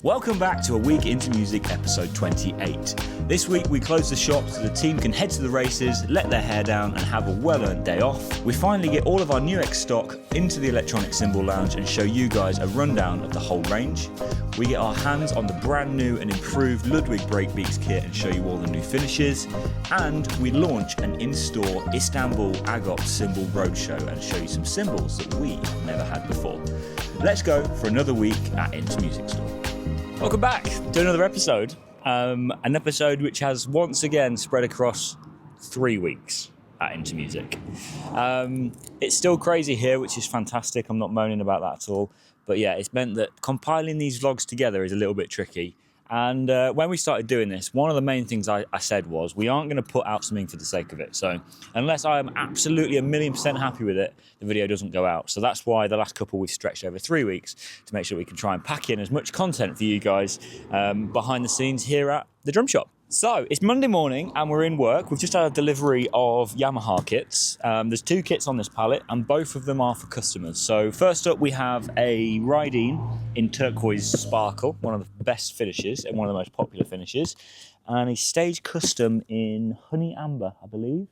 Welcome back to A Week Into Music episode 28. This week we close the shop so the team can head to the races, let their hair down and have a well-earned day off. We finally get all of our NUX stock into the electronic cymbal lounge and show you guys a rundown of the whole range. We get our hands on the brand new and improved Ludwig Breakbeats kit and show you all the new finishes. And we launch an in-store Istanbul Agop Cymbal Roadshow and show you some cymbals that we have never had before. Let's go for another week at Into Music Store. Welcome back to another episode. An episode which has once again spread across 3 weeks at Into Music. It's still crazy here, which is fantastic. I'm not moaning about that at all. But yeah, it's meant that compiling these vlogs together is a little bit tricky. And when we started doing this, one of the main things I said was we aren't going to put out something for the sake of it. So unless I am absolutely 1,000,000% happy with it, the video doesn't go out. So that's why the last couple we've stretched over 3 weeks to make sure we can try and pack in as much content for you guys behind the scenes here at the drum shop. So it's Monday morning and we're in work. We've just had a delivery of Yamaha kits. There's 2 kits on this pallet and both of them are for customers. So first up we have a Riding in turquoise sparkle, one of the best finishes and one of the most popular finishes. And a stage custom in honey amber, I believe.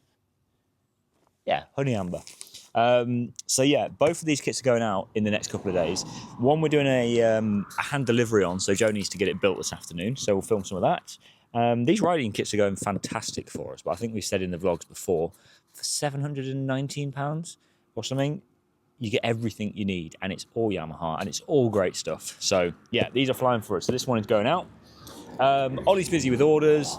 Yeah, honey amber. So yeah, both of these kits are going out in the next couple of days. One we're doing a hand delivery on, so Joe needs to get it built this afternoon. So we'll film some of that. These riding kits are going fantastic for us, but I think we've said in the vlogs before, for £719 or something, you get everything you need, and it's all Yamaha, and it's all great stuff. So yeah, these are flying for us. So this one is going out. Ollie's busy with orders.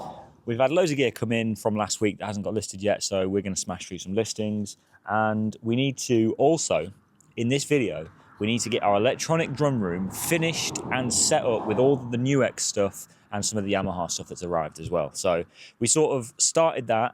We've had loads of gear come in from last week that hasn't got listed yet, so we're going to smash through some listings. And we need to also, in this video, we need to get our electronic drum room finished and set up with all the NUX stuff and some of the Yamaha stuff that's arrived as well. So we sort of started that.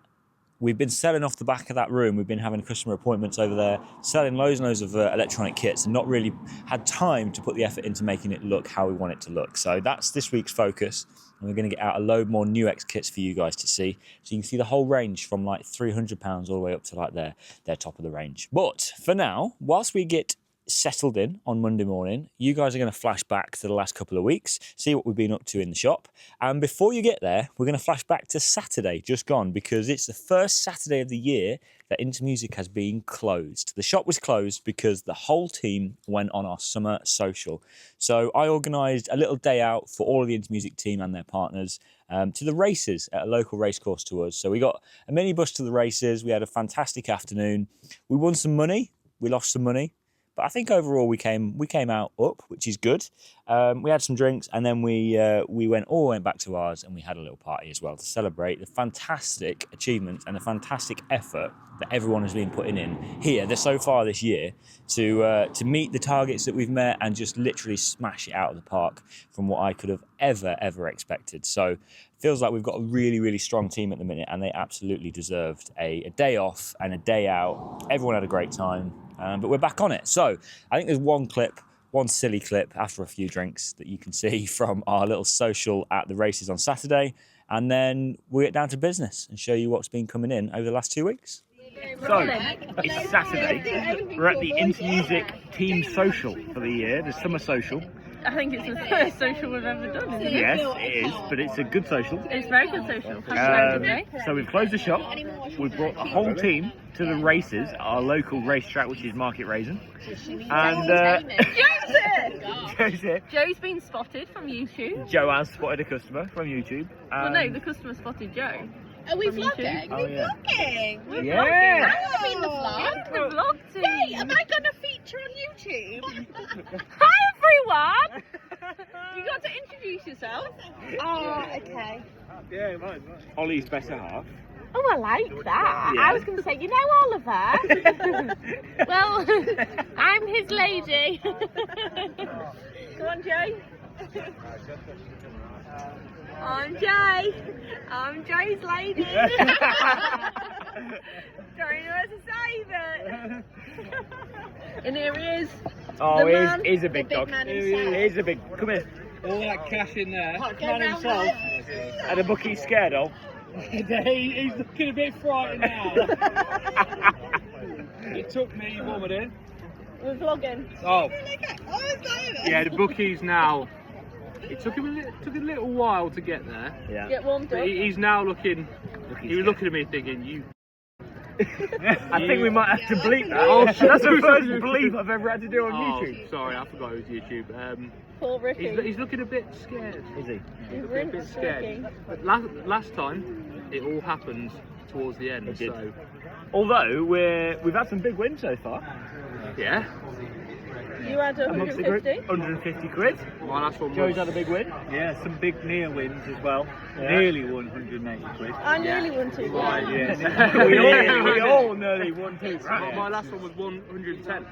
We've been selling off the back of that room. We've been having customer appointments over there, selling loads and loads of electronic kits and not really had time to put the effort into making it look how we want it to look. So that's this week's focus. And we're going to get out a load more NUX kits for you guys to see. So you can see the whole range from like £300 all the way up to like their top of the range. But for now, whilst we get settled in on Monday morning, you guys are going to flash back to the last couple of weeks, see what we've been up to in the shop. And before you get there, we're going to flash back to Saturday just gone, because it's the first Saturday of the year that Into Music has been closed. The shop was closed because the whole team went on our summer social. So I organised a little day out for all of the Into Music team and their partners to the races at a local racecourse to us. So we got a minibus to the races. We had a fantastic afternoon. We won some money. We lost some money. But I think overall we came out up, which is good. We had some drinks and then we went back to ours and we had a little party as well to celebrate the fantastic achievements and the fantastic effort that everyone has been putting in here so far this year to meet the targets that we've met and just literally smash it out of the park from what I could have ever expected. So it feels like we've got a really, really strong team at the minute and they absolutely deserved a day off and a day out. Everyone had a great time. But we're back on it. So I think there's one silly clip after a few drinks that you can see from our little social at the races on Saturday. And then we'll get down to business and show you what's been coming in over the last 2 weeks. So it's Saturday. We're at the Into Music team social for the year, the summer social. I think it's the first social we've ever done, isn't it? Yes, it is, but it's a good social. It's a very good social. So we've closed the shop. We've brought the whole team to the races at our local racetrack, which is Market Raisin. And Joe's here. Joe's been spotted from YouTube. Joe has spotted a customer from YouTube. Well, no, the customer spotted Joe. Are we vlogging? Oh, yeah. We're Yeah. I want to be in the vlog. The vlog team. Hey, am I going to feature on YouTube? Hi everyone! You got to introduce yourself. Oh, okay. Yeah, right. Ollie's better half. Oh, I like that. Yeah. I was going to say, you know Oliver? Well, I'm his lady. Come on, Joe. I'm Jay. I'm Joe's lady. Don't know what to say, but... And here he is. Oh, man, he's a big the big dog. man himself. He's a big... Come here. All that cash in there. Man himself. And the book he's scared of. He's looking a bit frightened now. It took me, what were it? We're vlogging. Oh. Yeah, the bookie's now It took him took a little while to get there. Yeah. Get warmed But up. he's now looking. He was looking at me thinking, "You." I think we might have to bleep that. Oh, That's the first bleep I've ever had to do on Oh, YouTube. sorry, I forgot it was YouTube. Poor Ricky. He's looking a bit scared. Is he? He's A bit scared. But last time, it all happened towards the end. It did. So Although we've had some big wins so far. yeah, You had Amongst the group, 150. 150 quid. my last one Joey's was. had a big win. Yeah, some big near wins as well. Yeah. Nearly 180 quid. I nearly won 2. Right, Yeah. we all nearly won too. My last one was 110.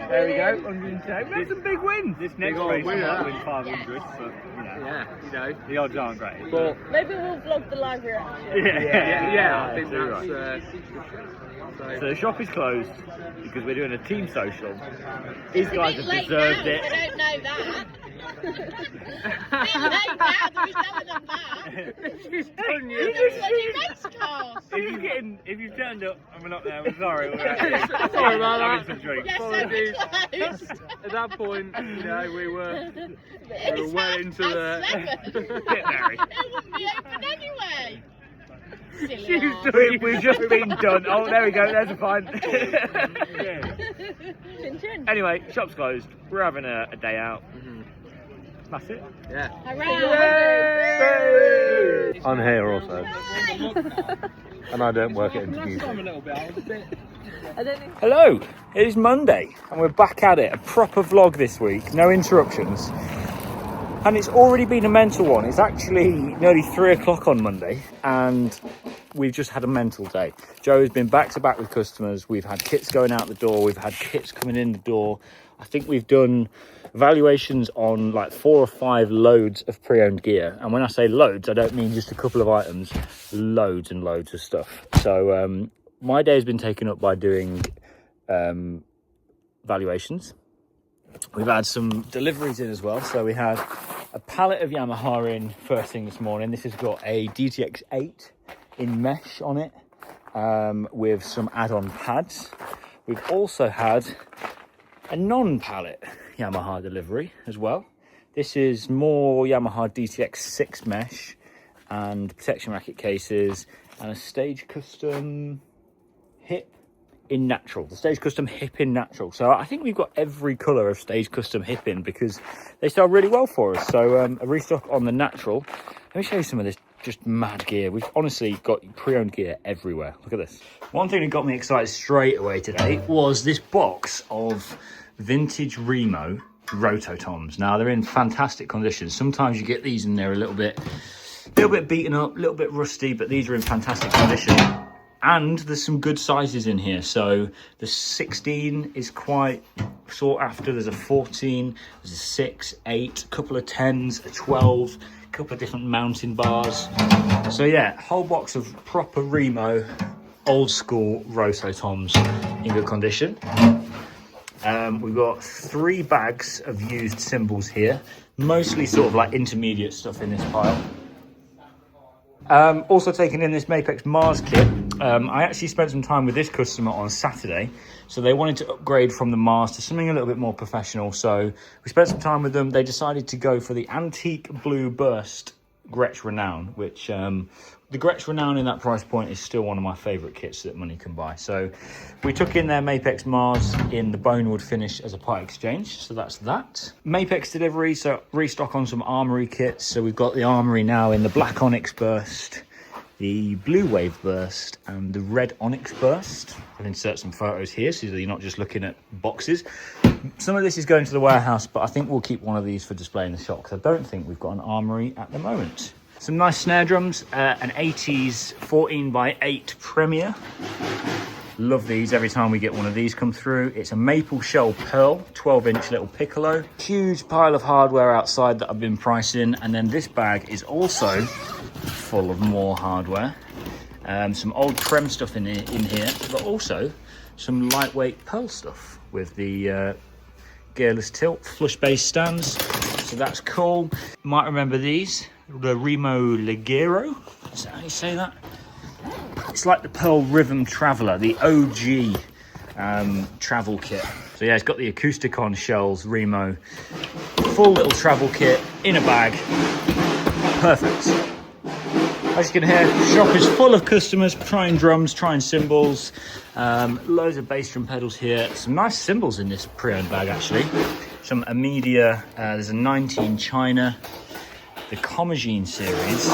There we go, 110. We had some big wins. This next old race winner. might win 500, but you know, Yeah, you know. the odds aren't great. But Maybe we'll vlog the live reaction. yeah, I think too that's. right. So So the shop is closed because we're doing a team social. These guys have deserved it. I don't know that. Bit late now to be telling them that. she's done you. It's bloody race cars. If you've turned up and we're not there, we're sorry. We're actually Sorry about having that. some drinks. Yes, so Apologies. we're closed. At that point, you know, we were It's well into the. 7:30. Get married. It wouldn't be open anyway. Silly She's ass. done. We've just been done. Oh, there we go. There's a fine. Chin chin. Anyway, shop's closed. We're having a day out. That's it. Yeah. Hooray! I'm here also, and I don't work at Last time a little bit, I was a bit. I don't know. Hello, it is Monday and we're back at it. A proper vlog this week, no interruptions. And it's already been a mental one. It's actually nearly 3 o'clock on Monday and we've just had a mental day. Joe's been back to back with customers. We've had kits going out the door. We've had kits coming in the door. I think we've done valuations on like 4 or 5 loads of pre-owned gear. And when I say loads, I don't mean just a couple of items, loads and loads of stuff. So my day has been taken up by doing valuations. We've had some deliveries in as well. So we had a pallet of Yamaha in first thing this morning. This has got a DTX8 in mesh on it with some add-on pads. We've also had a non-pallet Yamaha delivery as well. This is more Yamaha DTX6 mesh and protection racket cases and a Stage Custom hip in natural. The Stage Custom hip in natural. So I think we've got every colour of Stage Custom hip in because they sell really well for us. So a restock on the natural. Let me show you some of this just mad gear. We've honestly got pre-owned gear everywhere. Look at this. One thing that got me excited straight away today was this box of vintage Remo Rototoms. Now they're in fantastic condition. Sometimes you get these and they're a little bit beaten up, a little bit rusty, but these are in fantastic condition. And there's some good sizes in here. So the 16 is quite sought after. There's a 14, there's a 6, 8, a couple of 10s, a 12, a couple of different mountain bars. So yeah, whole box of proper Remo, old school Rototoms in good condition. We've got 3 bags of used cymbals here, mostly sort of like intermediate stuff in this pile. Also taking in this Mapex Mars kit. I actually spent some time with this customer on Saturday, so they wanted to upgrade from the Mars to something a little bit more professional. So we spent some time with them. They decided to go for the Antique Blue Burst Gretsch Renown, which the Gretsch Renown in that price point is still one of my favourite kits that money can buy. So we took in their Mapex Mars in the Bonewood finish as a part exchange. So that's that. Mapex delivery, so restock on some Armoury kits. So we've got the Armoury now in the Black Onyx Burst, the Blue Wave Burst and the Red Onyx Burst. I'll insert some photos here so that you're not just looking at boxes. Some of this is going to the warehouse, but I think we'll keep one of these for display in the shop because I don't think we've got an Armoury at the moment. Some nice snare drums, an 80s 14x8 Premier. Love these every time we get one of these come through. It's a maple shell pearl, 12-inch little piccolo. Huge pile of hardware outside that I've been pricing. And then this bag is also full of more hardware. Some old Prem stuff in here, but also some lightweight pearl stuff with the gearless tilt, flush base stands. So that's cool. Might remember these, the Remo Leggero. Is that how you say that? It's like the Pearl Rhythm Traveller, the OG travel kit. So yeah, it's got the Acousticon shells, Remo. Full little travel kit. in a bag. Perfect. As you can hear, the shop is full of customers trying drums, trying cymbals. Loads of bass drum pedals here. Some nice cymbals in this pre-owned bag actually. Some Amidia, there's a 19 China, the Comagene series.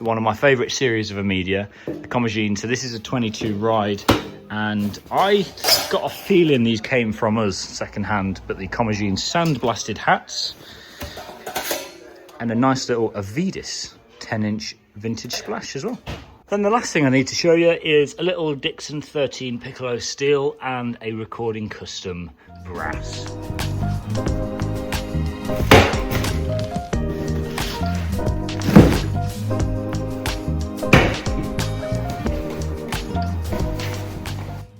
One of my favourite series of Amidia, the Comagene. So this is a 22 ride, and I got a feeling these came from us secondhand, but the Comagene sandblasted hats and a nice little Avidis 10-inch vintage splash as well. Then the last thing I need to show you is a little Dixon 13 piccolo steel and a recording custom brass.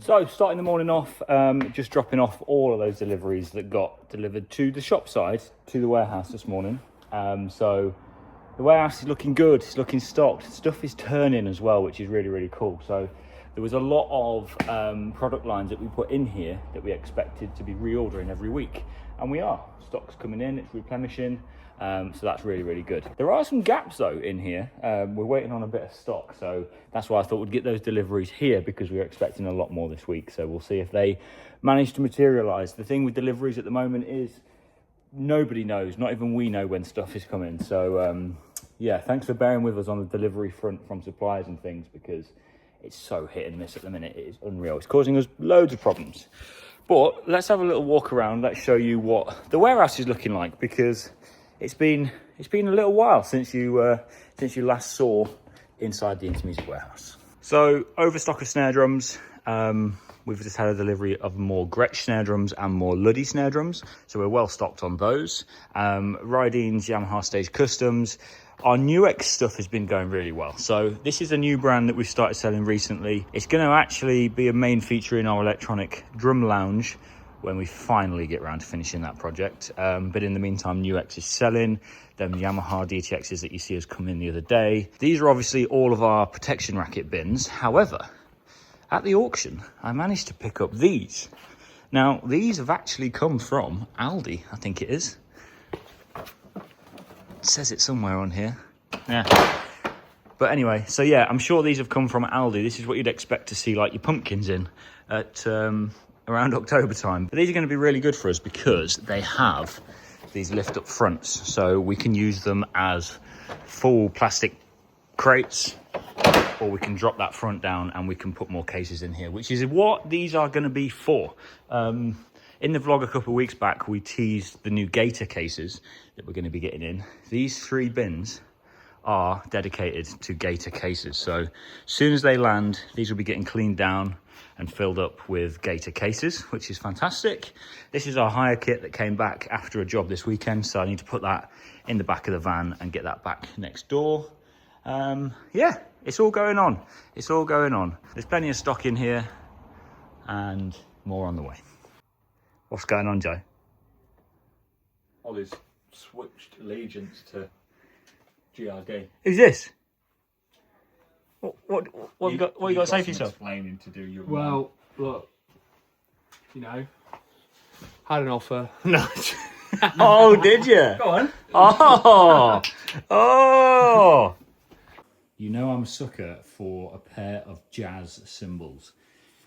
So starting the morning off, just dropping off all of those deliveries that got delivered to the shop side, to the warehouse this morning. So the warehouse is looking good, it's looking stocked, stuff is turning as well, which is really, really cool. So there was a lot of product lines that we put in here that we expected to be reordering every week, and we are. Stock's coming in, it's replenishing, so that's really, really good. There are some gaps though in here. We're waiting on a bit of stock, so that's why I thought we'd get those deliveries here, because we're expecting a lot more this week. So we'll see if they manage to materialize. The thing with deliveries at the moment is nobody knows, not even we know when stuff is coming. So yeah, thanks for bearing with us on the delivery front from suppliers and things, because it's so hit and miss at the minute. It is unreal. It's causing us loads of problems. But let's have a little walk around. Let's show you what the warehouse is looking like, because it's been a little while since you last saw inside the Intermusic warehouse. So overstock of snare drums. We've just had a delivery of more Gretsch snare drums and more Luddy snare drums, so we're well stocked on those. Rydeen's Yamaha Stage Customs. Our NUX stuff has been going really well. So this is a new brand that we've started selling recently. It's going to actually be a main feature in our electronic drum lounge when we finally get around to finishing that project. But in the meantime, NUX is selling. Them Yamaha DTXs that you see us come in the other day. These are obviously all of our protection racket bins. However, at the auction, I managed to pick up these. Now, these have actually come from Aldi, I think it is. It says it somewhere on here. Yeah. But anyway, so yeah, I'm sure these have come from Aldi. This is what you'd expect to see like your pumpkins in at around October time. But these are going to be really good for us because they have these lift up fronts. So we can use them as full plastic crates, or we can drop that front down and we can put more cases in here, which is what these are going to be for. In the vlog a couple of weeks back, we teased the new Gator cases that we're going to be getting in. These 3 bins are dedicated to Gator cases. So as soon as they land, these will be getting cleaned down and filled up with Gator cases, which is fantastic. This is our hire kit that came back after a job this weekend, so I need to put that in the back of the van and get that back next door. Yeah, it's all going on. It's all going on. There's plenty of stock in here and more on the way. What's going on, Joe? Ollie's switched allegiance to GRD. Who's this? What you got to say for yourself? Explaining to do your Well, look, you know, had an offer. No. Oh, did you? Go on. Oh. You know I'm a sucker for a pair of jazz cymbals.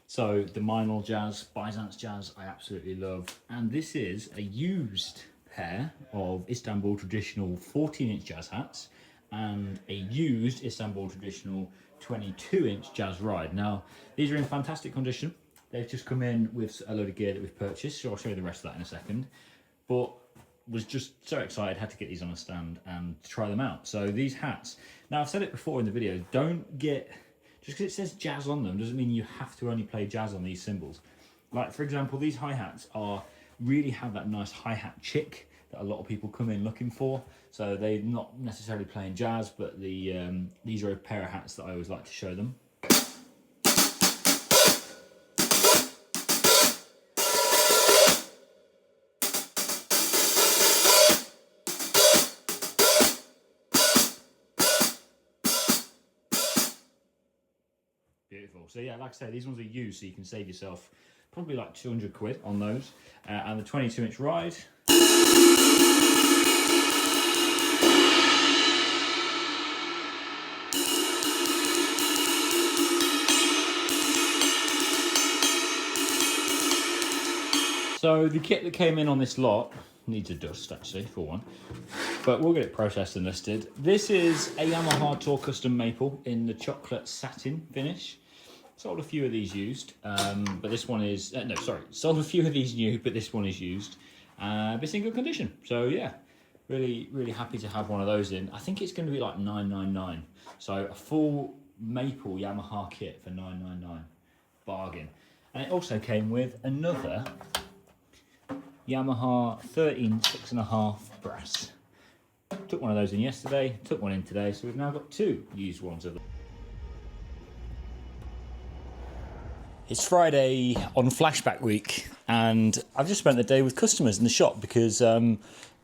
So the Meinl Jazz, Byzance Jazz, I absolutely love. And this is a used pair of Istanbul traditional 14-inch jazz hats and a used Istanbul traditional 22-inch jazz ride. Now, these are in fantastic condition. They've just come in with a load of gear that we've purchased, so I'll show you the rest of that in a second. But was just so excited, had to get these on a stand and try them out. So these hats, now I've said it before in the video, don't get, just because it says jazz on them doesn't mean you have to only play jazz on these cymbals. Like for example, these hi-hats really have that nice hi-hat chick that a lot of people come in looking for. So they're not necessarily playing jazz, but these are a pair of hats that I always like to show them. Beautiful. So yeah, like I say, these ones are used, so you can save yourself probably like 200 quid on those. And the 22-inch ride. So the kit that came in on this lot needs a dust actually for one, but we'll get it processed and listed. This is a Yamaha Tour Custom Maple in the chocolate satin finish. Sold a few of these used, but this one is, no sorry, sold a few of these new, but this one is used. But it's in good condition, so yeah, really happy to have one of those in. I think it's going to be like $9.99, so a full maple Yamaha kit for $9.99, bargain. And it also came with another Yamaha 13 6.5 brass. Took one of those in yesterday, took one in today, so we've now got two used ones of them. It's Friday on flashback week, and I've just spent the day with customers in the shop because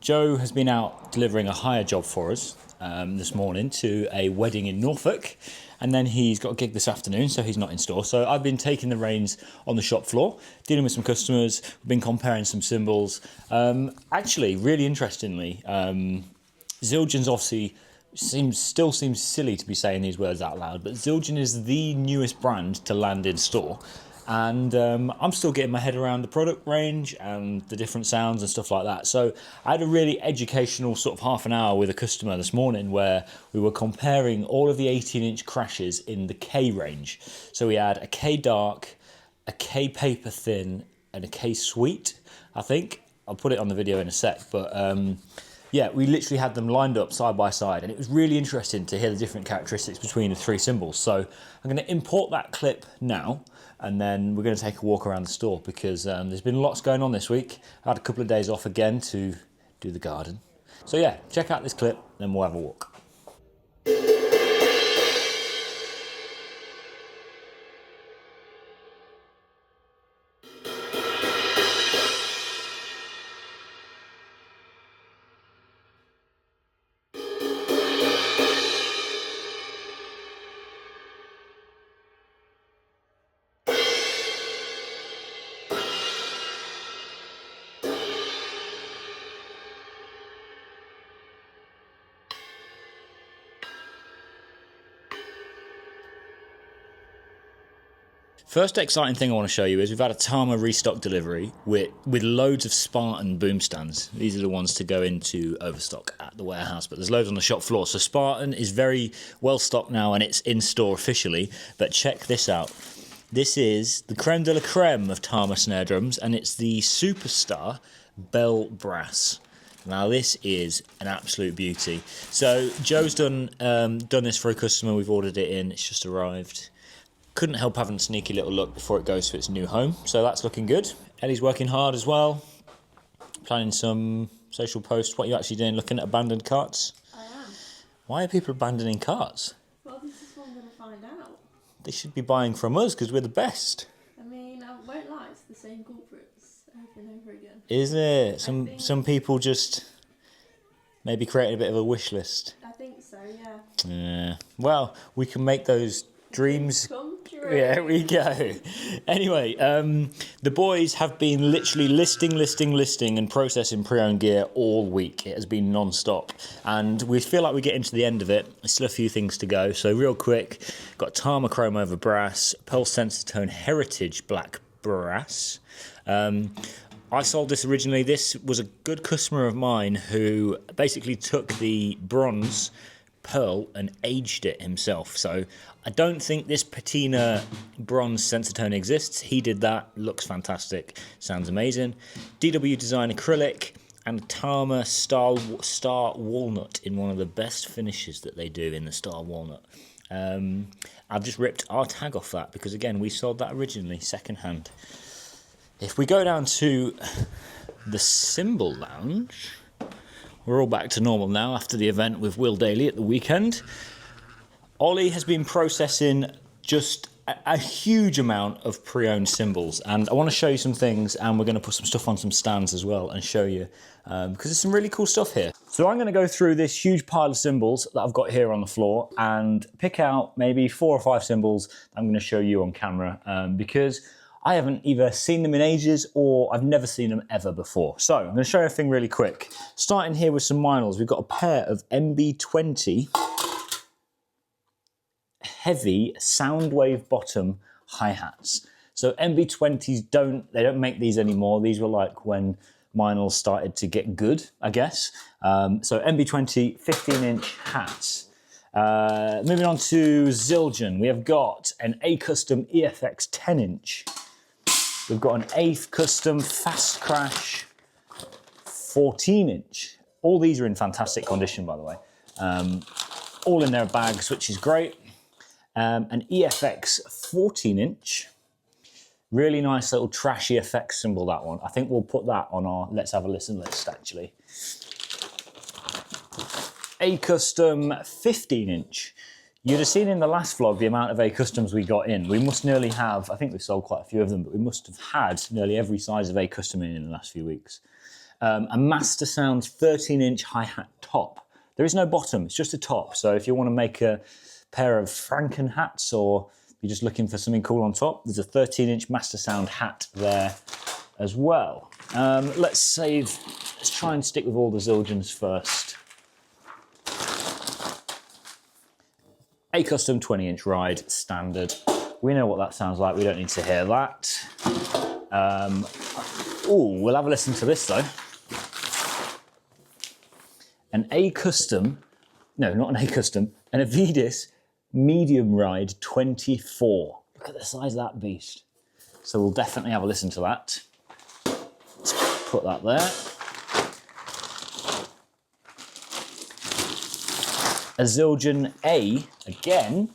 Joe has been out delivering a hire job for us this morning to a wedding in Norfolk, and then he's got a gig this afternoon, so he's not in store. So I've been taking the reins on the shop floor, dealing with some customers. We've been comparing some cymbals. Actually, really interestingly, Zildjian's obviously still seems silly to be saying these words out loud, but Zildjian is the newest brand to land in store, and I'm still getting my head around the product range and the different sounds and stuff like that. So I had a really educational sort of half an hour with a customer this morning where we were comparing all of the 18-inch crashes in the K range. So we had a K dark, a K paper thin, and a K sweet, I think. I'll put it on the video in a sec, but yeah, we literally had them lined up side by side, and it was really interesting to hear the different characteristics between the three cymbals. So I'm going to import that clip now, and then we're going to take a walk around the store because there's been lots going on this week. I had a couple of days off again to do the garden. So yeah, check out this clip, then we'll have a walk. First exciting thing I want to show you is we've had a Tama restock delivery with loads of Spartan boom stands. These are the ones to go into overstock at the warehouse, but there's loads on the shop floor. So Spartan is very well stocked now and it's in store officially, but check this out. This is the creme de la creme of Tama snare drums, and it's the Superstar Bell Brass. Now this is an absolute beauty. So Joe's done this for a customer. We've ordered it in. It's just arrived. Couldn't help having a sneaky little look before it goes to its new home, so that's looking good. Ellie's working hard as well, planning some social posts. What are you actually doing, looking at abandoned carts? I am. Why are people abandoning carts? Well, this is what I'm going to find out. They should be buying from us because we're the best. I mean, I won't lie, it's the same culprits over and over again. Is it? Some people just maybe creating a bit of a wish list. I think so, yeah. Yeah. Well, we can make those dreams Come true. Yeah, we go. Anyway, the boys have been literally listing and processing pre-owned gear all week. It has been non-stop, and we feel like we're getting to the end of it. There's still a few things to go, so real quick, got Tama chrome over brass, Pearl Sensor Tone Heritage black brass. I sold this originally. This was a good customer of mine who basically took the bronze pearl and aged it himself. So I don't think this patina bronze sensor tone exists. He did that. Looks fantastic. Sounds amazing. DW Design acrylic and Tama Star Walnut in one of the best finishes that they do in the Star Walnut. I've just ripped our tag off that because, again, we sold that originally second hand. If we go down to the Cymbal Lounge, we're all back to normal now after the event with Will Daly at the weekend. Ollie has been processing just a huge amount of pre-owned cymbals, and I want to show you some things, and we're going to put some stuff on some stands as well and show you, because there's some really cool stuff here. So I'm going to go through this huge pile of cymbals that I've got here on the floor and pick out maybe 4 or 5 cymbals that I'm going to show you on camera, because I haven't either seen them in ages or I've never seen them ever before. So I'm going to show you a thing really quick. Starting here with some Minors, we've got a pair of MB20 heavy Soundwave bottom hi-hats. So MB20s don't make these anymore. These were like when vinyl started to get good, I guess. So MB20 15-inch hats. Moving on to Zildjian, we have got an A Custom EFX 10-inch. We've got an A Custom Fast Crash 14-inch. All these are in fantastic condition, by the way. All in their bags, which is great. An EFX 14-inch. Really nice little trashy effects cymbal, that one. I think we'll put that on our Let's Have a Listen list, actually. A Custom 15-inch. You'd have seen in the last vlog the amount of A Customs we got in. We must nearly have, I think we sold quite a few of them, but we must have had nearly every size of A Custom in the last few weeks. A Master Sounds 13-inch hi-hat top. There is no bottom, it's just a top. So if you want to make a pair of Franken hats, or you're just looking for something cool on top, there's a 13-inch Master Sound hat there as well. Let's try and stick with all the Zildjians first. A Custom 20-inch ride, standard. We know what that sounds like, we don't need to hear that. We'll have a listen to this though. An A Custom, no, not an A Custom, an Avidis medium ride 24. Look at the size of that beast. So we'll definitely have a listen to that. Let's put that there. A Zildjian A, again,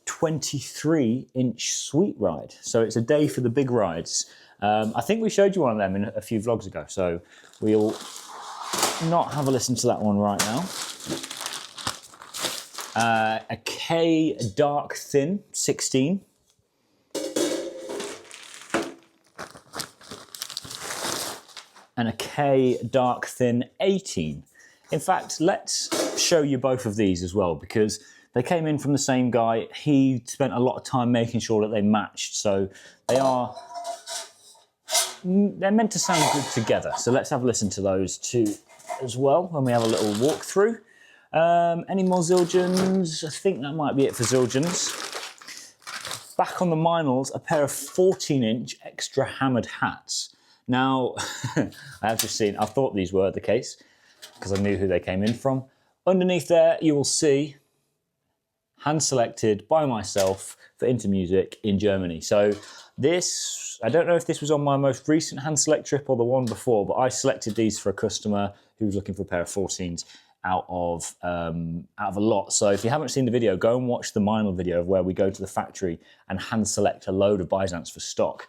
23-inch sweet ride. So it's a day for the big rides. I think we showed you one of them in a few vlogs ago, so we'll not have a listen to that one right now. A K Dark Thin 16. And a K Dark Thin 18. In fact, let's show you both of these as well, because they came in from the same guy. He spent a lot of time making sure that they matched, so they're meant to sound good together. So let's have a listen to those two as well when we have a little walkthrough. Any more Zildjians? I think that might be it for Zildjians. Back on the Meinls, a pair of 14-inch extra hammered hats. Now, I have just seen, I thought these were the case because I knew who they came in from. Underneath there, you will see hand selected by myself for Intermusic in Germany. So this, I don't know if this was on my most recent hand select trip or the one before, but I selected these for a customer who was looking for a pair of 14s out of a lot. So if you haven't seen the video, go and watch the Meinl video of where we go to the factory and hand select a load of Byzants for stock.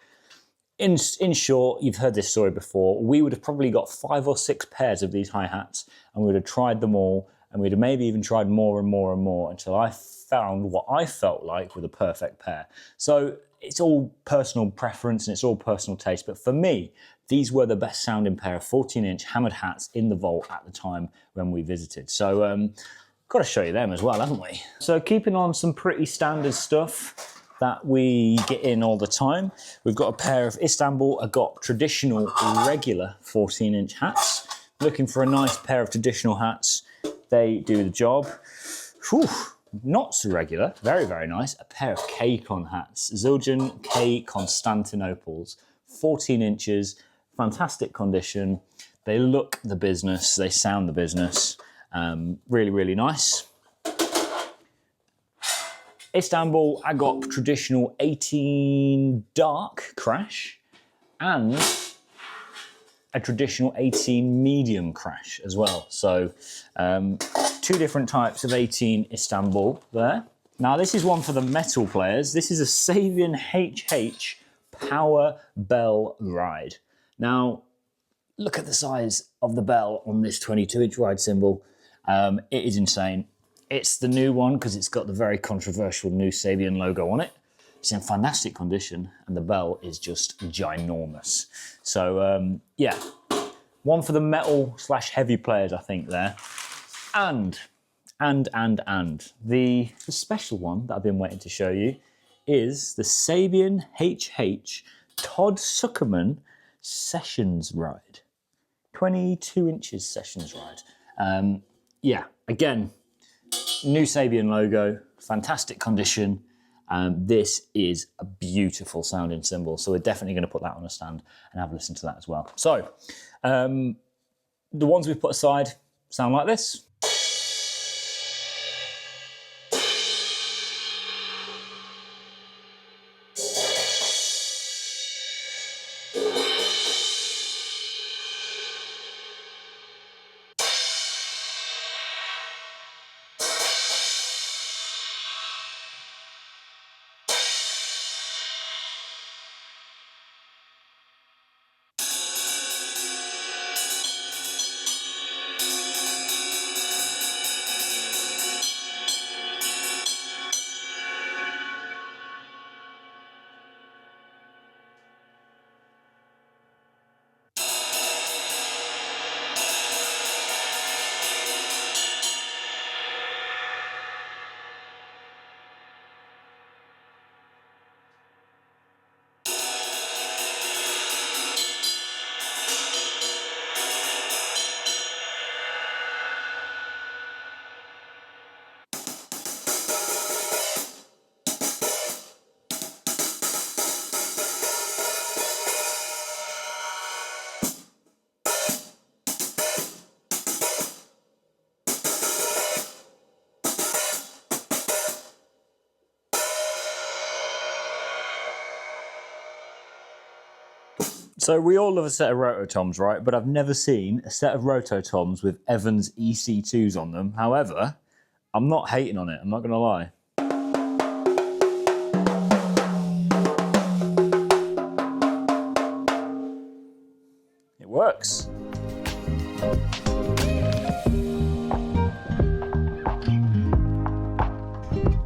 In short, you've heard this story before, we would have probably got 5 or 6 pairs of these hi-hats and we would have tried them all, and we'd have maybe even tried more and more and more until I found what I felt like were the perfect pair. So it's all personal preference and it's all personal taste, but for me, these were the best sounding pair of 14-inch hammered hats in the vault at the time when we visited. So got to show you them as well, haven't we? So keeping on some pretty standard stuff that we get in all the time, we've got a pair of Istanbul Agop traditional regular 14-inch hats. Looking for a nice pair of traditional hats. They do the job. Whew. Not so regular, very, very nice. A pair of K-Con hats. Zildjian K Constantinoples, 14 inches, fantastic condition. They look the business, they sound the business. Really, really nice. Istanbul Agop traditional 18 dark crash and a traditional 18 medium crash as well. So 2 different types of 18 Istanbul there. Now this is one for the metal players. This is a Sabian HH Power Bell Ride. Now look at the size of the bell on this 22-inch ride cymbal. It is insane. It's the new one because it's got the very controversial new Sabian logo on it. It's in fantastic condition and the bell is just ginormous. So yeah, one for the metal / heavy players, I think there. And the special one that I've been waiting to show you is the Sabian HH Todd Suckerman Sessions Ride. 22 inches Sessions Ride. Yeah, again, new Sabian logo, fantastic condition. This is a beautiful sounding cymbal, so we're definitely going to put that on a stand and have a listen to that as well. So the ones we've put aside sound like this. So we all love a set of rototoms, right? But I've never seen a set of rototoms with Evans EC2s on them. However, I'm not hating on it, I'm not going to lie. It works.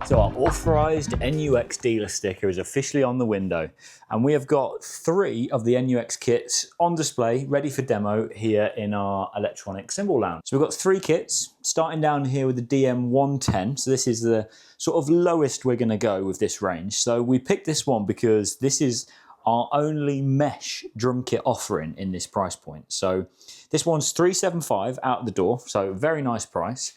So our authorised NUX dealer sticker is officially on the window, and we have got 3 of the NUX kits on display, ready for demo here in our electronic cymbal lounge. So we've got 3 kits, starting down here with the DM110. So this is the sort of lowest we're going to go with this range. So we picked this one because this is our only mesh drum kit offering in this price point. So this one's $375 out the door, so very nice price.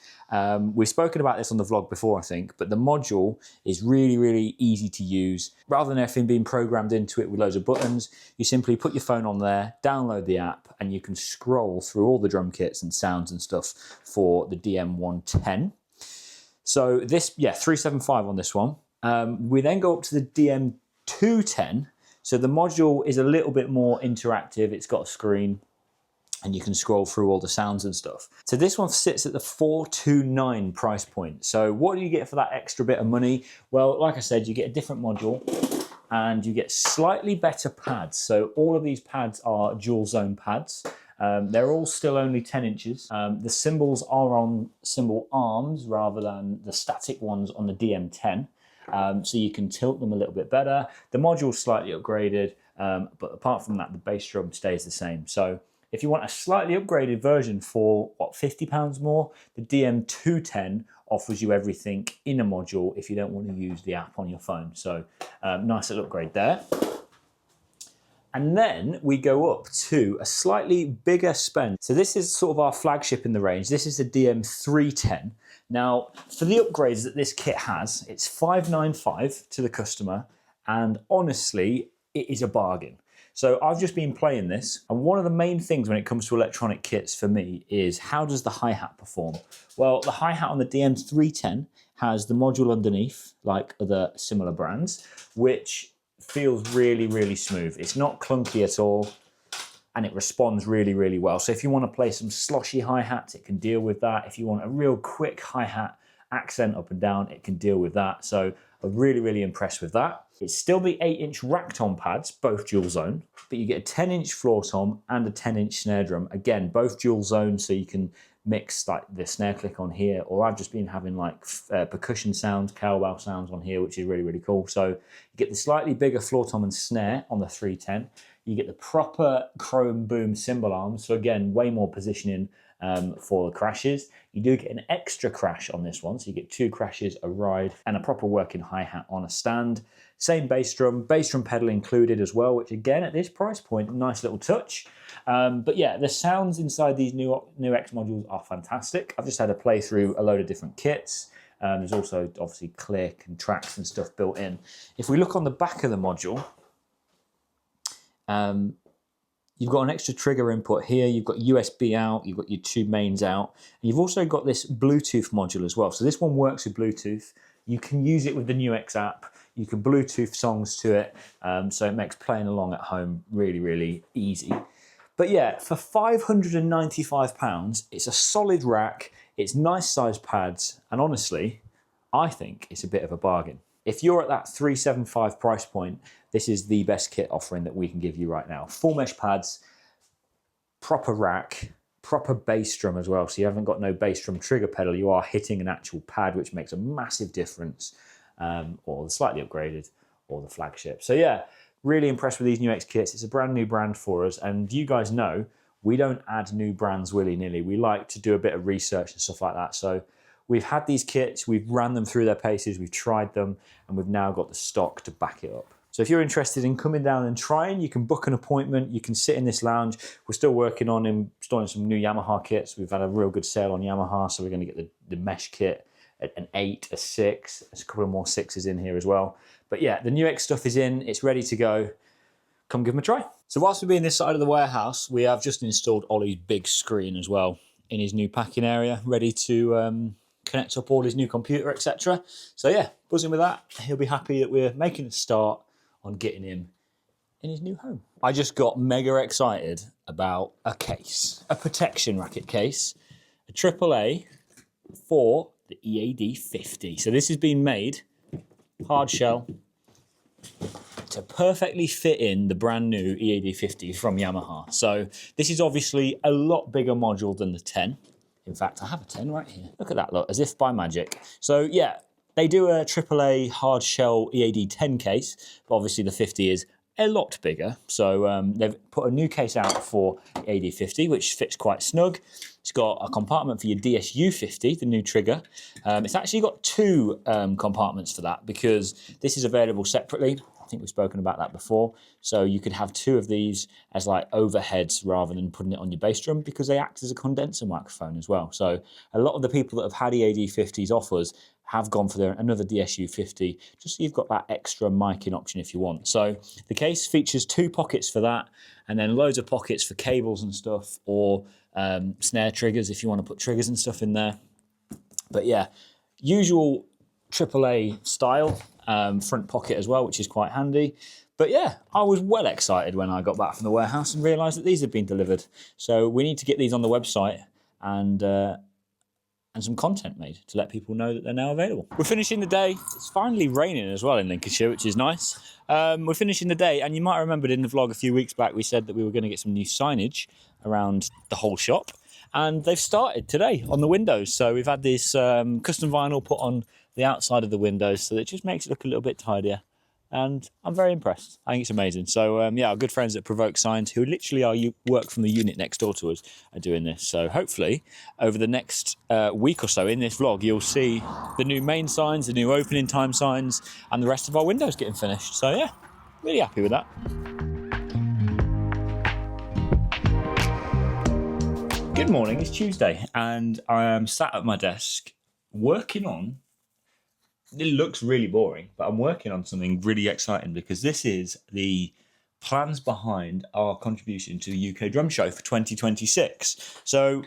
We've spoken about this on the vlog before, I think, but the module is really, really easy to use. Rather than everything being programmed into it with loads of buttons, you simply put your phone on there, download the app, and you can scroll through all the drum kits and sounds and stuff for the DM110. So this, yeah, $375 on this one. We then go up to the DM210. So the module is a little bit more interactive. It's got a screen and you can scroll through all the sounds and stuff. So this one sits at the $429 price point. So what do you get for that extra bit of money? Well, like I said, you get a different module and you get slightly better pads. So all of these pads are dual zone pads. They're all still only 10 inches. The cymbals are on cymbal arms rather than the static ones on the DM10. So you can tilt them a little bit better. The module's slightly upgraded, but apart from that, the bass drum stays the same. So if you want a slightly upgraded version for, what, £50 more, the DM210 offers you everything in a module if you don't want to use the app on your phone. So nice little upgrade there. And then we go up to a slightly bigger spend. So this is sort of our flagship in the range. This is the DM310. Now, for the upgrades that this kit has, it's $595 to the customer, and honestly, it is a bargain. So I've just been playing this, and one of the main things when it comes to electronic kits for me is how does the hi-hat perform? Well, the hi-hat on the DM310 has the module underneath, like other similar brands, which feels really, really smooth. It's not clunky at all, and it responds really, really well. So if you want to play some sloshy hi-hats, it can deal with that. If you want a real quick hi-hat accent up and down, it can deal with that. So I'm really, really impressed with that. It's still the 8-inch rack tom pads, both dual zone, but you get a 10-inch floor tom and a 10-inch snare drum. Again, both dual zone, so you can mix like the snare click on here, or I've just been having like percussion sounds, cowbell sounds on here, which is really, really cool. So you get the slightly bigger floor tom and snare on the 310. You get the proper chrome boom cymbal arms. So again, way more positioning for the crashes. You do get an extra crash on this one. So you get 2 crashes, a ride, and a proper working hi-hat on a stand. Same bass drum pedal included as well, which again, at this price point, nice little touch. But yeah, the sounds inside these NUX modules are fantastic. I've just had to play through a load of different kits. There's also obviously click and tracks and stuff built in. If we look on the back of the module, you've got an extra trigger input here, you've got USB out, you've got your 2 mains out, and you've also got this Bluetooth module as well. So this one works with Bluetooth. You can use it with the NUX app. You can Bluetooth songs to it, so it makes playing along at home really, really easy. But yeah, for £595, it's a solid rack, it's nice sized pads, and honestly, I think it's a bit of a bargain. If you're at that $375 price point, this is the best kit offering that we can give you right now. Full mesh pads, proper rack, proper bass drum as well. So you haven't got no bass drum trigger pedal. You are hitting an actual pad, which makes a massive difference. Or the slightly upgraded, or the flagship. So yeah, really impressed with these NUX kits. It's a brand new brand for us. And you guys know, we don't add new brands willy-nilly. We like to do a bit of research and stuff like that. So we've had these kits, we've ran them through their paces, we've tried them, and we've now got the stock to back it up. So if you're interested in coming down and trying, you can book an appointment, you can sit in this lounge. We're still working on installing some new Yamaha kits. We've had a real good sale on Yamaha, so we're going to get the mesh kit, an 8, a 6, there's a couple of more 6s in here as well. But yeah, the NUX stuff is in, it's ready to go. Come give them a try. So whilst we've been this side of the warehouse, we have just installed Ollie's big screen as well in his new packing area, ready to connect up all his new computer, etc. So yeah, buzzing with that. He'll be happy that we're making a start on getting him in his new home. I just got mega excited about a case, a protection racket case, a AAA for the EAD50. So this has been made, hard shell, to perfectly fit in the brand new EAD50 from Yamaha. So this is obviously a lot bigger module than the 10. In fact, I have a 10 right here. Look at that, look, as if by magic. So yeah, they do a AAA hard shell EAD10 case, but obviously the 50 is a lot bigger. So they've put a new case out for EAD50, which fits quite snug. It's got a compartment for your DSU50, the new trigger. It's actually got 2 compartments for that because this is available separately. I think we've spoken about that before. So you could have 2 of these as like overheads rather than putting it on your bass drum because they act as a condenser microphone as well. So a lot of the people that have had EAD50s offers have gone for another DSU50, just so you've got that extra mic-in option if you want. So the case features 2 pockets for that, and then loads of pockets for cables and stuff, or snare triggers if you want to put triggers and stuff in there. But yeah, usual AAA style, front pocket as well, which is quite handy. But yeah, I was well excited when I got back from the warehouse and realised that these had been delivered. So we need to get these on the website and some content made to let people know that they're now available. We're finishing the day. It's finally raining as well in Lincolnshire, which is nice. We're finishing the day, and you might have remembered in the vlog a few weeks back, we said that we were going to get some new signage around the whole shop, and they've started today on the windows. So we've had this custom vinyl put on the outside of the windows, so that it just makes it look a little bit tidier. And I'm very impressed. I think it's amazing. So yeah, our good friends at Provoke Signs, who literally work from the unit next door to us, are doing this. So hopefully over the next week or so in this vlog, you'll see the new main signs, the new opening time signs, and the rest of our windows getting finished. So yeah, really happy with that. Good morning, it's Tuesday, and I am sat at my desk working on, it looks really boring, but I'm working on something really exciting because this is the plans behind our contribution to the UK Drum Show for 2026. So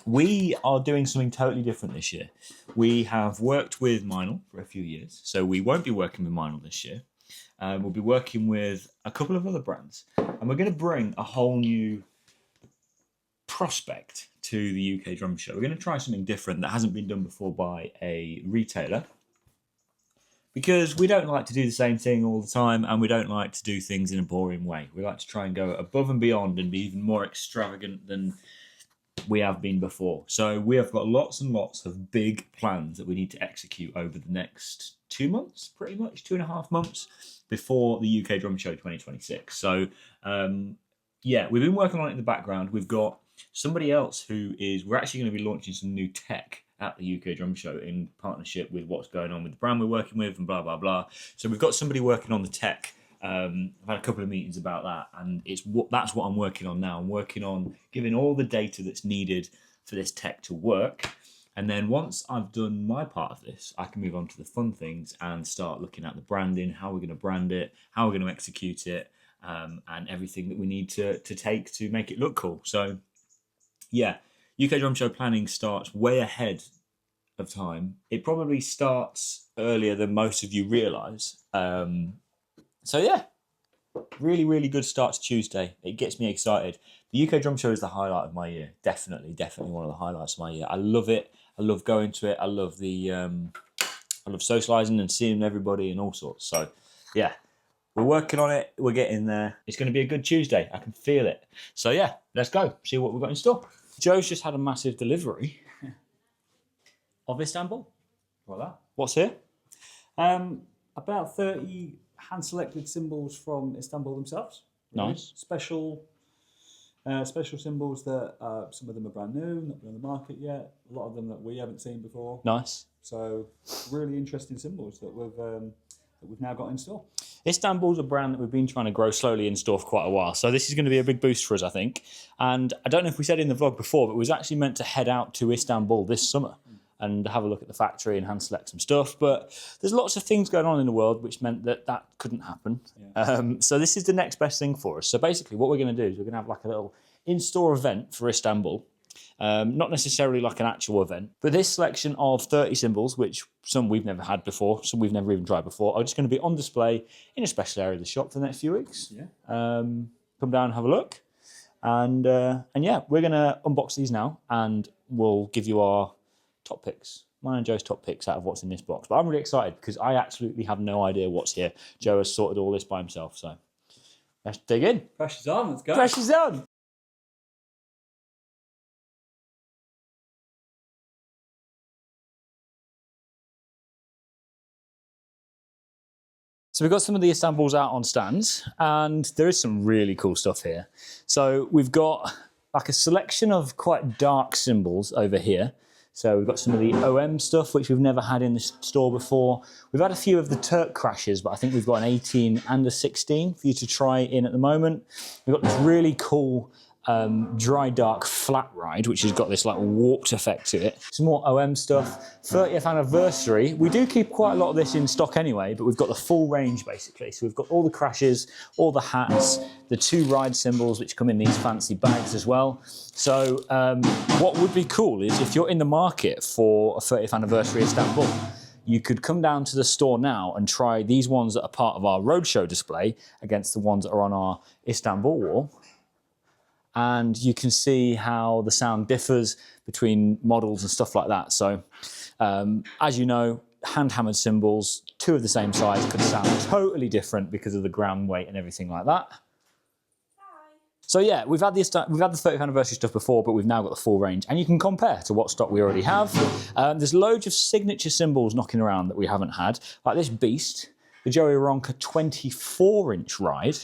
we are doing something totally different this year. We have worked with Meinl for a few years, so we won't be working with Meinl this year. We'll be working with a couple of other brands, and we're going to bring a whole new prospect to the UK Drum Show. We're going to try something different that hasn't been done before by a retailer, because we don't like to do the same thing all the time, and we don't like to do things in a boring way. We like to try and go above and beyond and be even more extravagant than we have been before. So we have got lots and lots of big plans that we need to execute over the next 2 months, pretty much 2.5 months before the UK Drum Show 2026. So yeah, we've been working on it in the background. We've got somebody else we're actually going to be launching some new tech at the UK Drum Show in partnership with what's going on with the brand we're working with and blah, blah, blah. So we've got somebody working on the tech. I've had a couple of meetings about that, and that's what I'm working on now. I'm working on giving all the data that's needed for this tech to work. And then once I've done my part of this, I can move on to the fun things and start looking at the branding, how we're going to brand it, how we're going to execute it, and everything that we need to take to make it look cool. So yeah, UK Drum Show planning starts way ahead of time. It probably starts earlier than most of you realise. So yeah, really, really good start to Tuesday. It gets me excited. The UK Drum Show is the highlight of my year. Definitely one of the highlights of my year. I love it. I love going to it. I love the I love socialising and seeing everybody and all sorts. So yeah, we're working on it. We're getting there. It's going to be a good Tuesday. I can feel it. So yeah, let's go. See what we've got in store. Joe's just had a massive delivery of Istanbul. Like that. What's here? About 30 hand-selected cymbals from Istanbul themselves. Nice. Special cymbals that some of them are brand new, not been on the market yet. A lot of them that we haven't seen before. Nice. So really interesting cymbals that we've now got in store. Istanbul's a brand that we've been trying to grow slowly in store for quite a while. So this is going to be a big boost for us, I think. And I don't know if we said in the vlog before, but we was actually meant to head out to Istanbul this summer and have a look at the factory and hand select some stuff. But there's lots of things going on in the world which meant that that couldn't happen. Yeah. So this is the next best thing for us. So basically what we're going to do is we're going to have like a little in-store event for Istanbul. Not necessarily like an actual event, but this selection of 30 cymbals, which some we've never had before, some we've never even tried before, are just going to be on display in a special area of the shop for the next few weeks. Yeah. Come down and have a look. And yeah, we're going to unbox these now and we'll give you our top picks. Mine and Joe's top picks out of what's in this box. But I'm really excited because I absolutely have no idea what's here. Joe has sorted all this by himself, so let's dig in. Pressure's on, let's go. Pressure's on. So we've got some of the Istanbuls out on stands, and there is some really cool stuff here. So we've got like a selection of quite dark cymbals over here. So we've got some of the OM stuff, which we've never had in the store before. We've had a few of the Turk crashes, but I think we've got an 18 and a 16 for you to try in at the moment. We've got this really cool dry dark flat ride, which has got this like warped effect to it. Some more OM stuff. 30th anniversary. We do keep quite a lot of this in stock anyway, but we've got the full range basically. So we've got all the crashes, all the hats, the 2 ride cymbals, which come in these fancy bags as well. So what would be cool is if you're in the market for a 30th anniversary Istanbul, you could come down to the store now and try these ones that are part of our roadshow display against the ones that are on our Istanbul wall. And you can see how the sound differs between models and stuff like that. So, as you know, hand-hammered cymbals, 2 of the same size, could sound totally different because of the ground weight and everything like that. So yeah, we've had the 30th anniversary stuff before, but we've now got the full range, and you can compare to what stock we already have. There's loads of signature cymbals knocking around that we haven't had, like this beast, the Joey Waronker 24-inch ride.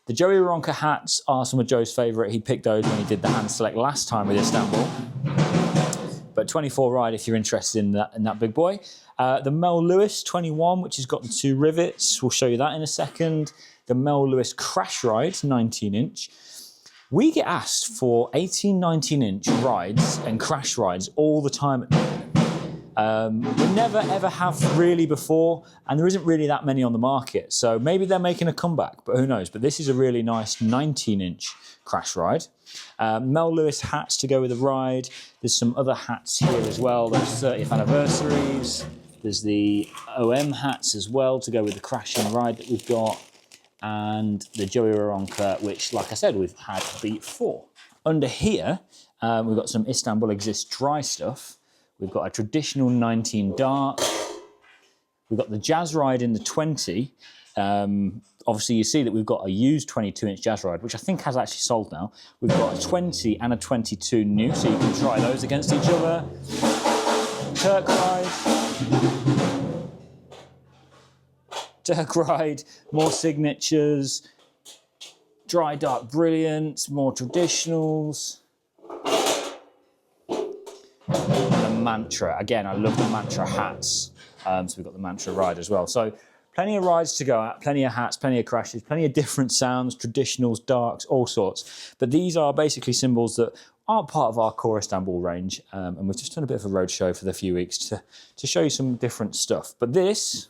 The Joey Waronker hats are some of Joe's favourite. He picked those when he did the hand select last time with Istanbul. But 24 ride if you're interested in that big boy. The Mel Lewis 21, which has got the 2 rivets. We'll show you that in a second. The Mel Lewis Crash Ride 19-inch. We get asked for 18, 19-inch rides and crash rides all the time. We never ever have really before, and there isn't really that many on the market. So maybe they're making a comeback, but who knows? But this is a really nice 19-inch crash ride. Mel Lewis hats to go with the ride. There's some other hats here as well. There's 30th anniversaries. There's the OM hats as well to go with the crash and ride that we've got. And the Joey Waronker, which, like I said, we've had before. Under here, we've got some Istanbul Exists dry stuff. We've got a traditional 19 dark. We've got the Jazz Ride in the 20. Obviously, you see that we've got a used 22-inch Jazz Ride, which I think has actually sold now. We've got a 20 and a 22 new, so you can try those against each other. Turk Ride. Turk Ride, more signatures. Dry Dark Brilliant, more traditionals. Mantra. Again, I love the Mantra hats. So we've got the Mantra ride as well. So plenty of rides to go at, plenty of hats, plenty of crashes, plenty of different sounds, traditionals, darks, all sorts. But these are basically cymbals that aren't part of our core Istanbul range, and we've just done a bit of a roadshow for the few weeks to show you some different stuff. But this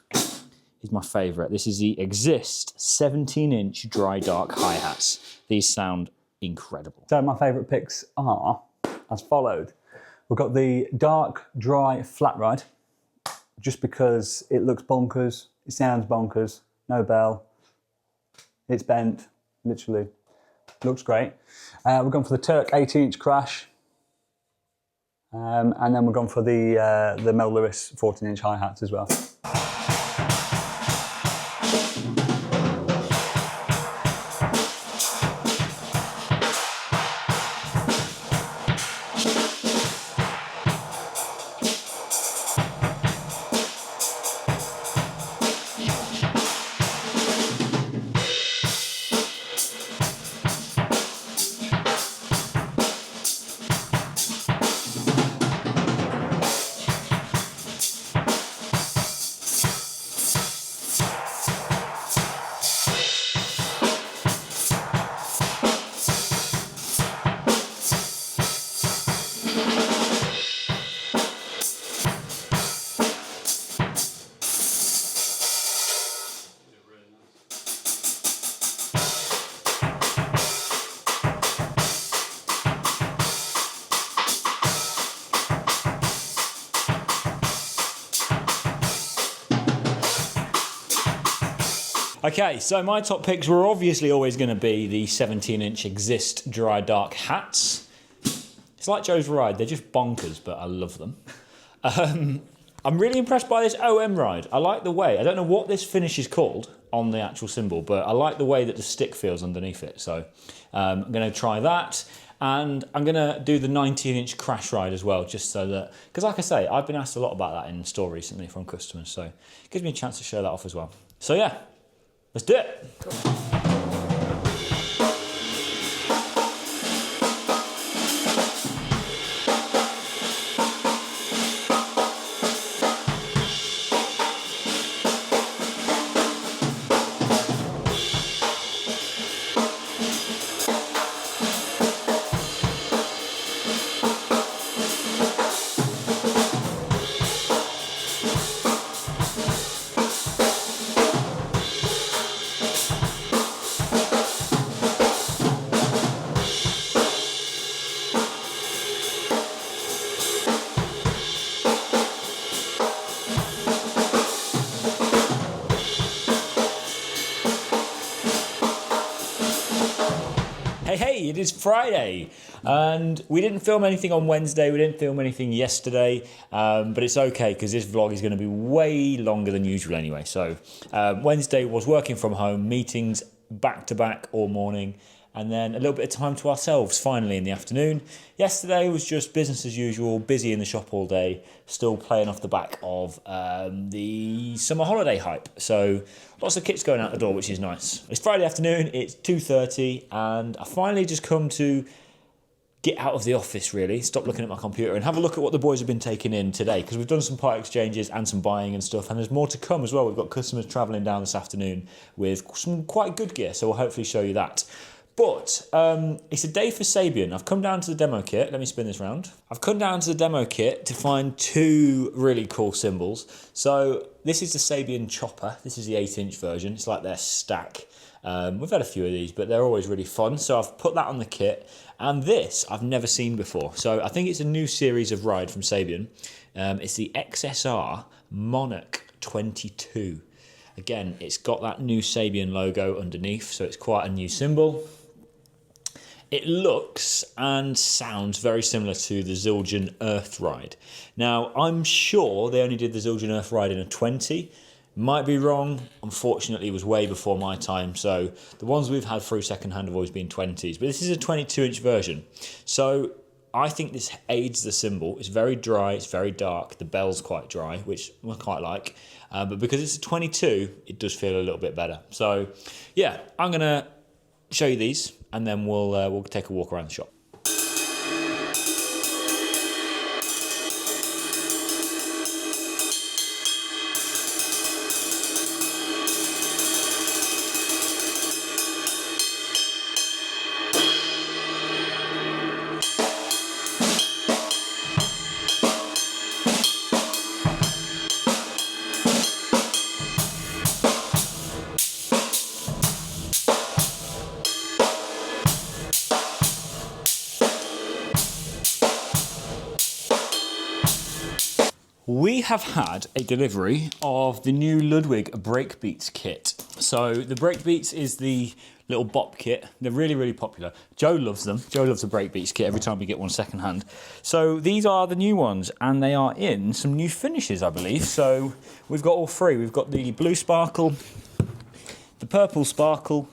is my favourite. This is the Exist 17-inch dry dark hi-hats. These sound incredible. So my favourite picks are as followed. We've got the dark dry flat ride, just because it looks bonkers, it sounds bonkers, no bell, it's bent, literally, looks great. We've gone for the Turk 18-inch crash, and then we've gone for the Mel Lewis 14-inch hi-hats as well. Okay, so my top picks were obviously always going to be the 17-inch Exist dry dark hats. It's like Joe's ride, they're just bonkers, but I love them. I'm really impressed by this OM ride. I like the way, I don't know what this finish is called on the actual cymbal, but I like the way that the stick feels underneath it. So I'm going to try that. And I'm going to do the 19-inch crash ride as well, just so that, because like I say, I've been asked a lot about that in store recently from customers, so it gives me a chance to show that off as well. So yeah, let's do it. Cool. Hey, it is Friday, and we didn't film anything on Wednesday, we didn't film anything yesterday, but it's okay because this vlog is going to be way longer than usual anyway. So Wednesday was working from home, meetings back to back all morning, and then a little bit of time to ourselves finally in the afternoon. Yesterday was just business as usual, busy in the shop all day, still playing off the back of the summer holiday hype. So lots of kits going out the door, which is nice. It's Friday afternoon, it's 2:30, and I finally just come to get out of the office really, stop looking at my computer and have a look at what the boys have been taking in today, because we've done some part exchanges and some buying and stuff, and there's more to come as well. We've got customers travelling down this afternoon with some quite good gear, so we'll hopefully show you that. But it's a day for Sabian. I've come down to the demo kit. Let me spin this round. I've come down to the demo kit to find two really cool cymbals. So this is the Sabian Chopper. This is the 8-inch version. It's like their stack. We've had a few of these, but they're always really fun. So I've put that on the kit. And this I've never seen before. So I think it's a new series of ride from Sabian. It's the XSR Monarch 22. Again, it's got that new Sabian logo underneath, so it's quite a new cymbal. It looks and sounds very similar to the Zildjian Earth Ride. Now, I'm sure they only did the Zildjian Earth Ride in a 20. Might be wrong. Unfortunately, it was way before my time. So the ones we've had through secondhand have always been 20s. But this is a 22-inch version. So I think this aids the cymbal. It's very dry. It's very dark. The bell's quite dry, which I quite like. But because it's a 22, it does feel a little bit better. So yeah, I'm going to show you these, and then we'll take a walk around the shop. We have had a delivery of the new Ludwig Breakbeats kit. So the Breakbeats is the little bop kit. They're really, really popular. Joe loves them. Joe loves the Breakbeats kit every time we get one second hand. So these are the new ones, and they are in some new finishes, I believe. So we've got all three. We've got the blue sparkle, the purple sparkle,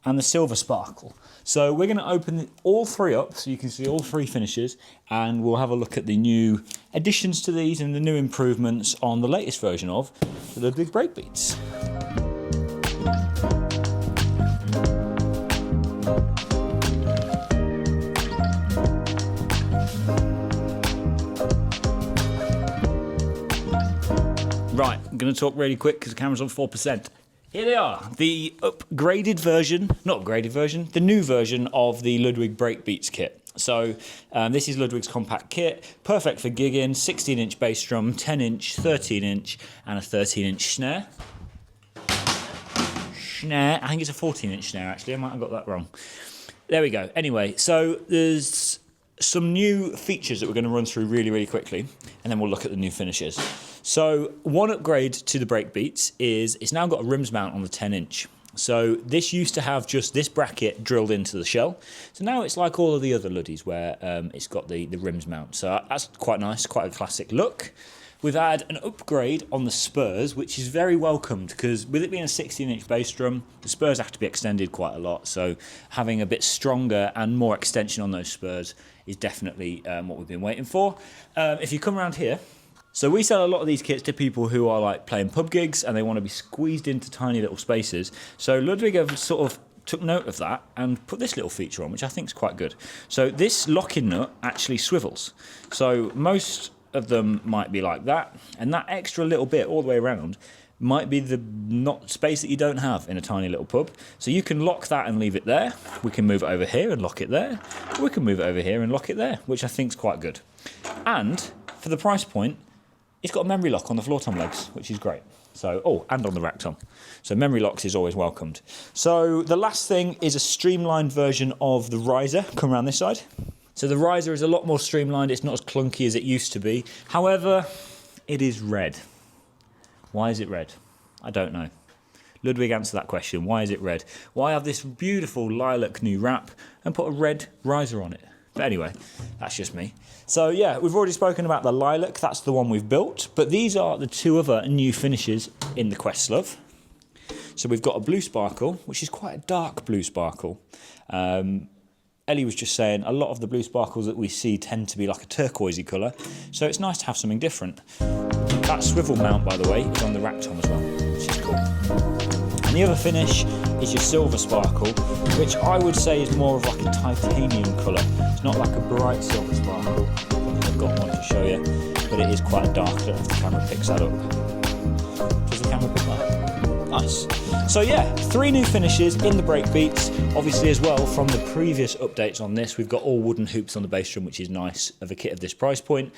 and the silver sparkle. So we're going to open all three up so you can see all three finishes, and we'll have a look at the new additions to these and the new improvements on the latest version of the Ludwig Breakbeats. Right, I'm going to talk really quick because the camera's on 4%. Here they are, the upgraded version, not upgraded version, the new version of the Ludwig Breakbeats kit. So this is Ludwig's compact kit, perfect for gigging, 16-inch bass drum, 10-inch, 13-inch, and a 13-inch snare. I think it's a 14-inch snare actually, I might have got that wrong. There we go. Anyway, so there's some new features that we're going to run through really, really quickly, and then we'll look at the new finishes. So one upgrade to the Breakbeats is it's now got a rims mount on the 10-inch. So this used to have just this bracket drilled into the shell. So now it's like all of the other Luddies where it's got the rims mount. So that's quite nice, quite a classic look. We've had an upgrade on the spurs, which is very welcomed because with it being a 16-inch bass drum, the spurs have to be extended quite a lot. So having a bit stronger and more extension on those spurs is definitely what we've been waiting for. If you come around here, so we sell a lot of these kits to people who are like playing pub gigs and they want to be squeezed into tiny little spaces. So Ludwig have sort of took note of that and put this little feature on, which I think is quite good. So this locking nut actually swivels. So most of them might be like that, and that extra little bit all the way around might be the space that you don't have in a tiny little pub. So you can lock that and leave it there. We can move it over here and lock it there. We can move it over here and lock it there, which I think is quite good. And for the price point, it's got a memory lock on the floor tom legs, which is great. So, and on the rack tom. So memory locks is always welcomed. So the last thing is a streamlined version of the riser. Come around this side. So the riser is a lot more streamlined. It's not as clunky as it used to be. However, it is red. Why is it red? I don't know. Ludwig, answer that question. Why is it red? Why have this beautiful lilac new wrap and put a red riser on it? But anyway, that's just me. So yeah, we've already spoken about the lilac. That's the one we've built. But these are the two other new finishes in the Questlove. So we've got a blue sparkle, which is quite a dark blue sparkle. Ellie was just saying a lot of the blue sparkles that we see tend to be like a turquoisey colour. So it's nice to have something different. That swivel mount, by the way, is on the rack tom as well, which is cool. And the other finish is your silver sparkle, which I would say is more of like a titanium colour. It's not like a bright silver sparkle. I think I've got one to show you, but it is quite a dark. I don't know if the camera picks that up. Does the camera pick that up? Nice. So yeah, 3 new finishes in the Breakbeats. Obviously as well, from the previous updates on this, we've got all wooden hoops on the bass drum, which is nice of a kit of this price point,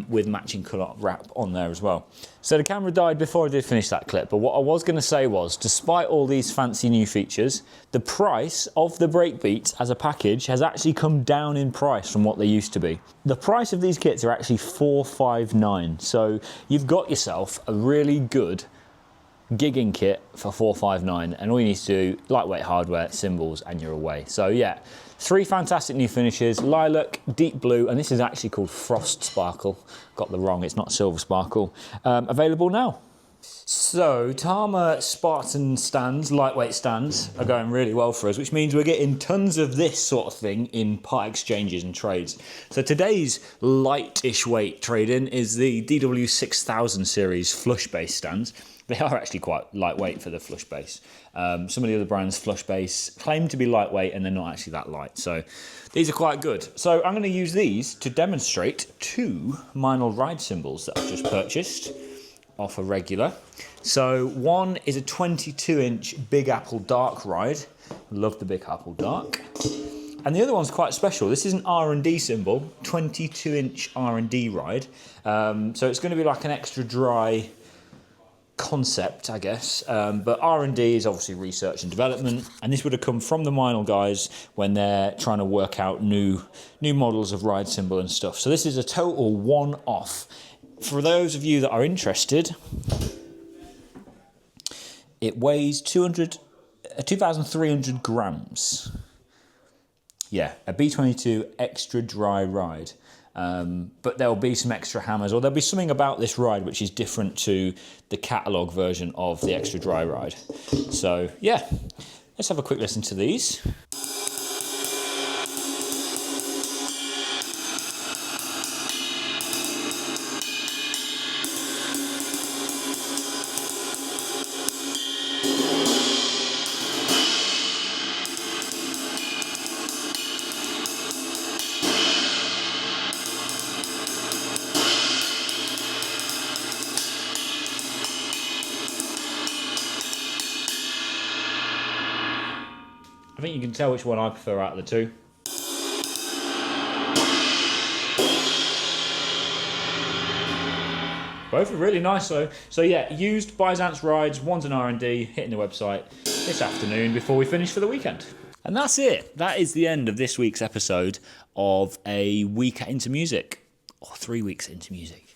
with matching colour wrap on there as well. So the camera died before I did finish that clip, but what I was going to say was, despite all these fancy new features, the price of the Breakbeats as a package has actually come down in price from what they used to be. The price of these kits are actually $459, so you've got yourself a really good gigging kit for $459, and all you need to do, lightweight hardware, cymbals, and you're away. So yeah, 3 fantastic new finishes: lilac, deep blue, and this is actually called frost sparkle. Got the wrong, it's not silver sparkle. Available now. So Tama Spartan stands, lightweight stands, are going really well for us, which means we're getting tons of this sort of thing in part exchanges and trades. So today's lightish weight trade-in is the DW6000 series flush bass stands. They are actually quite lightweight for the flush bass. Some of the other brands' flush bass claim to be lightweight, and they're not actually that light. So these are quite good. So I'm going to use these to demonstrate 2 Meinl ride cymbals that I've just purchased off a regular. So one is a 22-inch Big Apple Dark ride. Love the Big Apple Dark. And the other one's quite special. This is an R&D cymbal, 22-inch R&D ride. So it's going to be like an extra dry concept, I guess, but R&D is obviously research and development, and this would have come from the Meinl guys when they're trying to work out new models of ride cymbal and stuff. So this is a total one-off for those of you that are interested, it weighs 2,300 grams. Yeah, a B22 extra dry ride. But there'll be some extra hammers, or there'll be something about this ride which is different to the catalogue version of the extra dry ride. So yeah, let's have a quick listen to these. I think you can tell which one I prefer out of the two. Both are really nice though. So yeah, used Byzance rides, one's an R&D, hitting the website this afternoon before we finish for the weekend. And that's it. That is the end of this week's episode of A Week Into Music, or 3 weeks into music.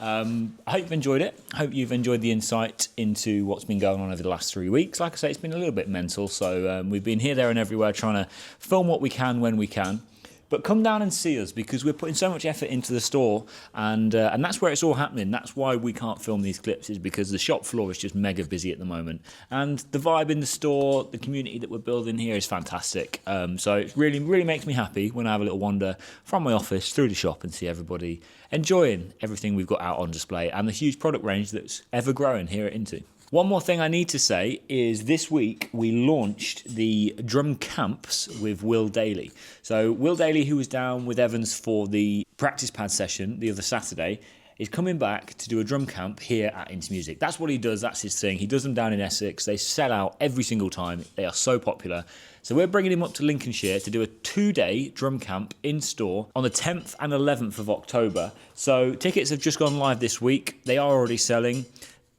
I hope you've enjoyed it. I hope you've enjoyed the insight into what's been going on over the last 3 weeks. Like I say, it's been a little bit mental, so we've been here, there and everywhere trying to film what we can when we can. But come down and see us, because we're putting so much effort into the store, and that's where it's all happening. That's why we can't film these clips, is because the shop floor is just mega busy at the moment. And the vibe in the store, the community that we're building here is fantastic. So it really, really makes me happy when I have a little wander from my office through the shop and see everybody enjoying everything we've got out on display and the huge product range that's ever growing here at Into. One more thing I need to say is this week we launched the drum camps with Will Daly. So Will Daly, who was down with Evans for the practice pad session the other Saturday, is coming back to do a drum camp here at Into Music. That's what he does, that's his thing. He does them down in Essex. They sell out every single time. They are so popular. So we're bringing him up to Lincolnshire to do a 2-day drum camp in store on the 10th and 11th of October. So tickets have just gone live this week. They are already selling.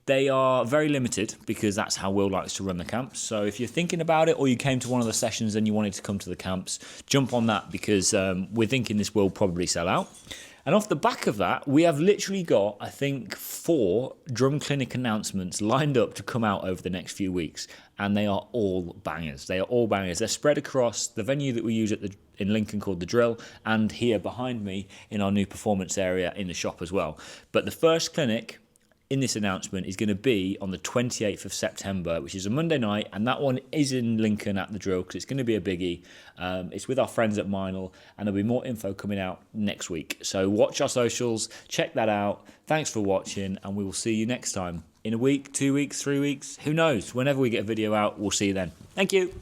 They are very limited because that's how Will likes to run the camps. So if you're thinking about it, or you came to one of the sessions and you wanted to come to the camps, jump on that, because we're thinking this will probably sell out. And off the back of that, we have literally got, I think, 4 drum clinic announcements lined up to come out over the next few weeks. And they are all bangers. They are all bangers. They're spread across the venue that we use in Lincoln called The Drill, and here behind me in our new performance area in the shop as well. But the first clinic in this announcement is going to be on the 28th of September, which is a Monday night, and that one is in Lincoln at The Drill, because it's going to be a biggie. It's with our friends at Meinl, and there'll be more info coming out next week. So watch our socials, check that out. Thanks for watching, and we will see you next time. In a week, 2 weeks, 3 weeks, who knows? Whenever we get a video out, we'll see you then. Thank you.